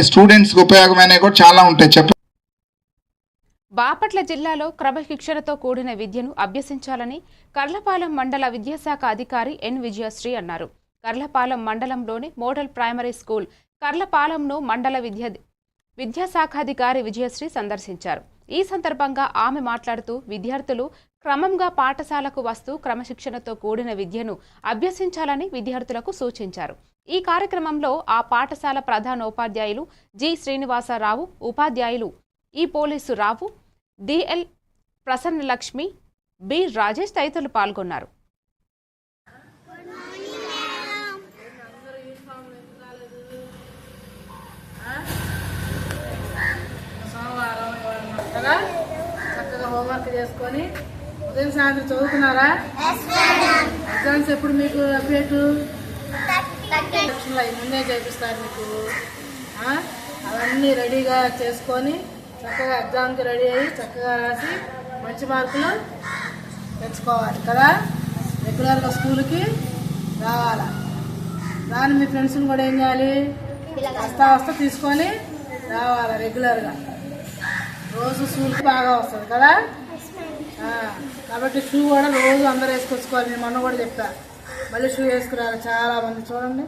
Students ఉపయోగమైనవి కూడా చాలా ఉంటాయి. చెప్పండి. బాపట్ల జిల్లాలో క్రమశిక్షణతో కూడిన విద్యను అభ్యసించాలని కర్లపాలెం మండల విద్యాశాఖ అధికారి ఎన్ విజయశ్రీ అన్నారు. కర్లపాలెం మండలంలోని మోడల్ ప్రైమరీ స్కూల్ కర్లపాలెంను మండల విద్యాశాఖాధికారి విజయశ్రీ సందర్శించారు. ఈ సందర్భంగా ఆమె మాట్లాడుతూ విద్యార్థులు క్రమంగా పాఠశాలకు వస్తూ క్రమశిక్షణతో కూడిన విద్యను అభ్యసించాలని విద్యార్థులకు సూచించారు. ఈ కార్యక్రమంలో ఆ పాఠశాల ప్రధానోపాధ్యాయులు జి శ్రీనివాసరావు, ఉపాధ్యాయులు ఈ పోలీసు రావు, డిఎల్ ప్రసన్నలక్ష్మి, బి రాజేష్ తదితరులు పాల్గొన్నారు. చక్కగా హోంవర్క్ చేసుకొని ఉదయం సాయంత్రం చదువుతున్నారా? ఎగ్జామ్స్ ఎప్పుడు మీకు అప్డేట్ ముందే చేపిస్తారు మీకు. అవన్నీ రెడీగా చేసుకొని చక్కగా ఎగ్జామ్కి రెడీ అయ్యి చక్కగా రాసి మంచి మార్కులు తెచ్చుకోవాలి కదా. రెగ్యులర్గా స్కూల్కి రావాలా. దాన్ని మీ ఫ్రెండ్స్ని కూడా ఏం చేయాలి, వస్తా తీసుకొని రావాలా. రెగ్యులర్గా రోజు స్కూల్కి బాగా వస్తుంది కదా. కాబట్టి షూ కూడా రోజు అందరూ వేసుకొచ్చుకోవాలి. నేను మొన్న కూడా చెప్తా, మళ్ళీ షూ వేసుకురాలి చాలా మంది. చూడండి,